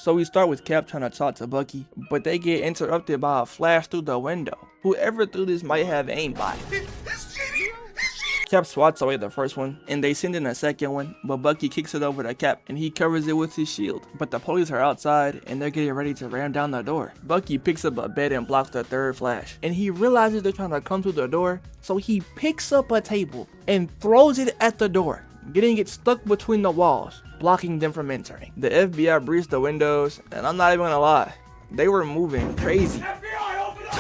So we start with Cap trying to talk to Bucky, but they get interrupted by a flash through the window. Whoever threw this might have aimbot. Cap swats away the first one, and they send in a second one, but Bucky kicks it over to Cap, and he covers it with his shield. But the police are outside, and they're getting ready to ram down the door. Bucky picks up a bed and blocks the third flash, and he realizes they're trying to come through the door, so he picks up a table and throws it at the door, getting it stuck between the walls, blocking them from entering. The FBI breached the windows, and I'm not even gonna lie, they were moving crazy. FBI, open up!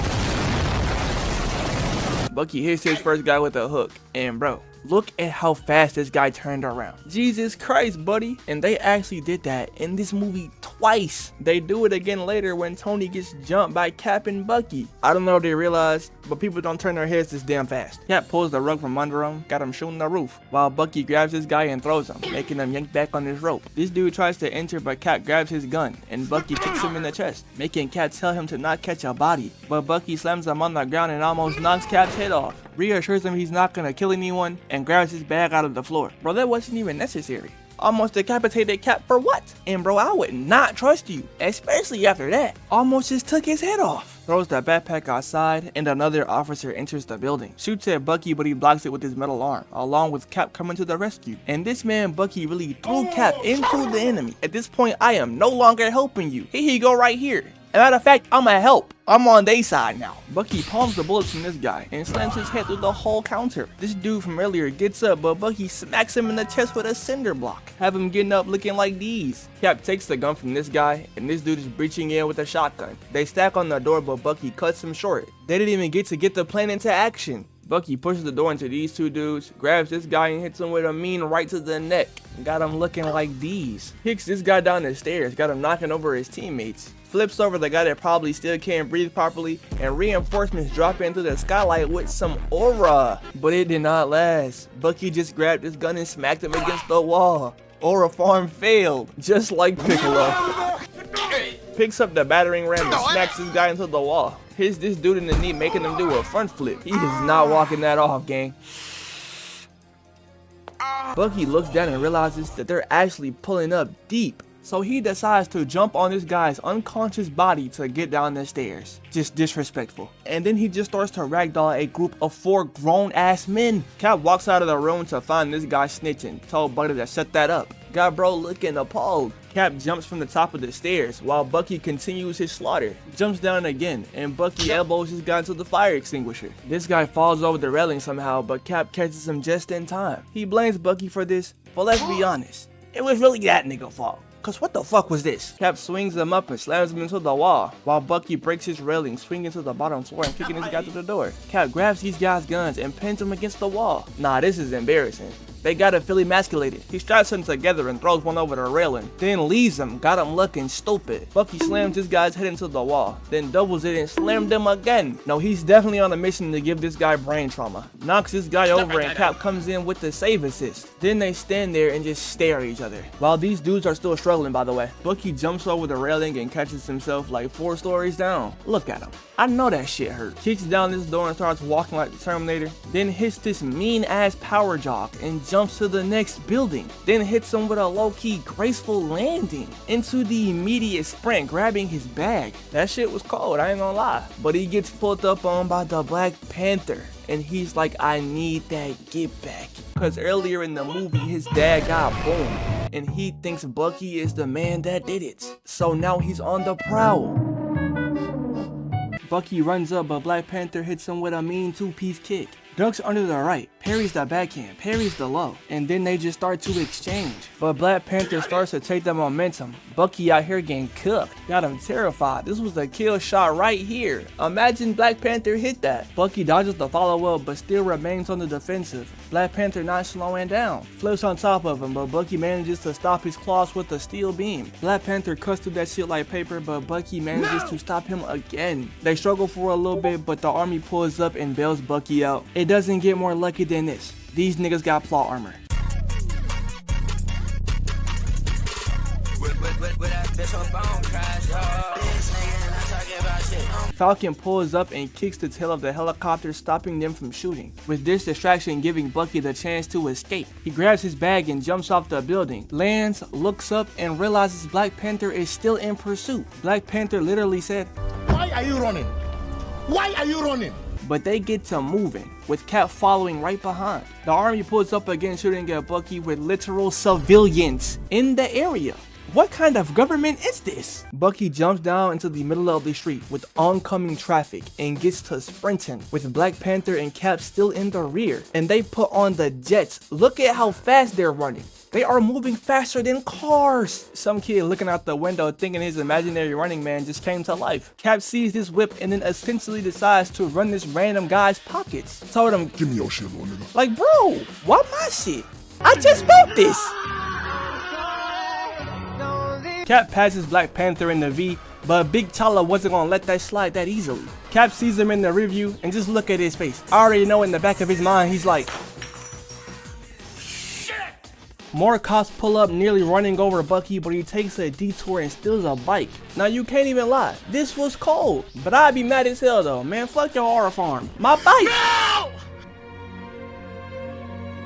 Bucky hits his first guy with a hook, and bro, look at how fast this guy turned around. Jesus Christ, buddy. And they actually did that in this movie twice. They do it again later when Tony gets jumped by Cap and Bucky. I don't know if they realize, but people don't turn their heads this damn fast. Cap pulls the rug from under him, got him shooting the roof, while Bucky grabs this guy and throws him, making him yank back on his rope. This dude tries to enter, but Cap grabs his gun, and Bucky kicks him in the chest, making Cap tell him to not catch a body. But Bucky slams him on the ground and almost knocks Cap's head off. Reassures him he's not gonna kill anyone, and grabs his bag out of the floor. Bro, that wasn't even necessary. Almost decapitated Cap for what? And bro, I would not trust you, especially after that. Almost just took his head off. Throws the backpack outside, and another officer enters the building. Shoots at Bucky, but he blocks it with his metal arm, along with Cap coming to the rescue. And this man Bucky really threw Cap into the enemy. At this point, I am no longer helping you. Here you go right here. As a matter of fact, I'ma help. I'm on their side now. Bucky palms the bullets from this guy and slams his head through the whole counter. This dude from earlier gets up, but Bucky smacks him in the chest with a cinder block. Have him getting up looking like these. Cap takes the gun from this guy, and this dude is breaching in with a shotgun. They stack on the door, but Bucky cuts him short. They didn't even get to get the plan into action. Bucky pushes the door into these two dudes, grabs this guy and hits him with a mean right to the neck. Got him looking like these. Kicks this guy down the stairs, got him knocking over his teammates. Flips over the guy that probably still can't breathe properly, and reinforcements drop into the skylight with some aura. But it did not last. Bucky just grabbed his gun and smacked him against the wall. Aura farm failed, just like Piccolo. Picks up the battering ram and smacks this guy into the wall. Hits this dude in the knee, making him do a front flip. He is not walking that off, gang. Bucky looks down and realizes that they're actually pulling up deep. So he decides to jump on this guy's unconscious body to get down the stairs. Just disrespectful. And then he just starts to ragdoll a group of 4 grown-ass men. Cap walks out of the room to find this guy snitching. Told Bucky to shut that up. Got bro looking appalled. Cap jumps from the top of the stairs while Bucky continues his slaughter. Jumps down again, and Bucky elbows his guy into the fire extinguisher. This guy falls over the railing somehow, but Cap catches him just in time. He blames Bucky for this, but let's be honest, it was really that nigga fault. Cause what the fuck was this? Cap swings him up and slams him into the wall, while Bucky breaks his railing, swinging to the bottom floor and kicking his guy through the door. Cap grabs these guys' guns and pins them against the wall. Nah, this is embarrassing. They got it fully emasculated. He straps them together and throws one over the railing, then leaves them, got him looking stupid. Bucky slams this guy's head into the wall, then doubles it and slams them again. No, he's definitely on a mission to give this guy brain trauma. Knocks this guy over and Cap comes in with the save assist. Then they stand there and just stare at each other. While these dudes are still struggling, by the way. Bucky jumps over the railing and catches himself like 4 stories down. Look at him. I know that shit hurt. Kicks down this door and starts walking like the Terminator. Then hits this mean ass power jog and jumps to the next building. Then hits him with a low-key graceful landing into the immediate sprint, grabbing his bag. That shit was cold, I ain't gonna lie. But he gets pulled up on by the Black Panther. And he's like, I need that get back. Cause earlier in the movie, his dad got boomed. And he thinks Bucky is the man that did it. So now he's on the prowl. Bucky runs up, but Black Panther hits him with a mean 2-piece kick. Ducks under the right, parries the backhand, parries the low, and then they just start to exchange. But Black Panther starts to take the momentum. Bucky out here getting cooked. Got him terrified. This was a kill shot right here. Imagine Black Panther hit that. Bucky dodges the follow-up, but still remains on the defensive. Black Panther not slowing down. Flips on top of him, but Bucky manages to stop his claws with a steel beam. Black Panther cuts through that shit like paper, but Bucky manages to stop him again. They struggle for a little bit, but the army pulls up and bails Bucky out. It doesn't get more lucky than this. These niggas got plot armor. Falcon pulls up and kicks the tail of the helicopter, stopping them from shooting, with this distraction giving Bucky the chance to escape. He grabs his bag and jumps off the building, lands, looks up, and realizes Black Panther is still in pursuit. Black Panther literally said, "Why are you running? Why are you running?" But they get to moving, with Cap following right behind. The army pulls up again, shooting at Bucky with literal civilians in the area. What kind of government is this? Bucky jumps down into the middle of the street with oncoming traffic and gets to sprinting, with Black Panther and Cap still in the rear, and they put on the jets. Look at how fast they're running. They are moving faster than cars. Some kid looking out the window thinking his imaginary running man just came to life. Cap sees this whip and then essentially decides to run this random guy's pockets. Told him, "Give me your shit, little nigga." Like, bro, why my shit? I just bought this. Cap passes Black Panther in the V, but Big T'Challa wasn't gonna let that slide that easily. Cap sees him in the rearview and just look at his face. I already know in the back of his mind he's like, more cops pull up, nearly running over Bucky, but he takes a detour and steals a bike. Now you can't even lie, this was cold, but I'd be mad as hell though. Man, fuck your horror farm. My bike! No!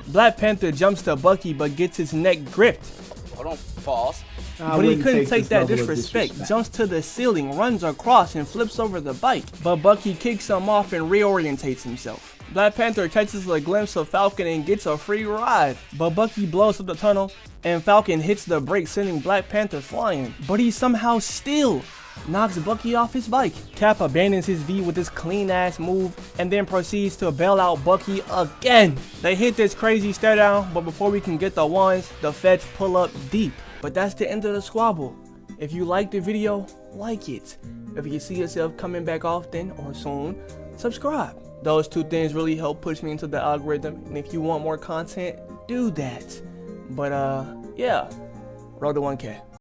Black Panther jumps to Bucky but gets his neck gripped. Hold on, pause. But he couldn't take that disrespect. Jumps to the ceiling, runs across, and flips over the bike. But Bucky kicks him off and reorientates himself. Black Panther catches a glimpse of Falcon and gets a free ride. But Bucky blows up the tunnel, and Falcon hits the brake, sending Black Panther flying. But he somehow still knocks Bucky off his bike. Cap abandons his V with this clean ass move and then proceeds to bail out Bucky again. They hit this crazy stare down, but before we can get the ones, the feds pull up deep. But that's the end of the squabble. If you liked the video, like it. If you see yourself coming back often or soon, subscribe. Those two things really help push me into the algorithm, and if you want more content, do that. But yeah, roll to 1K.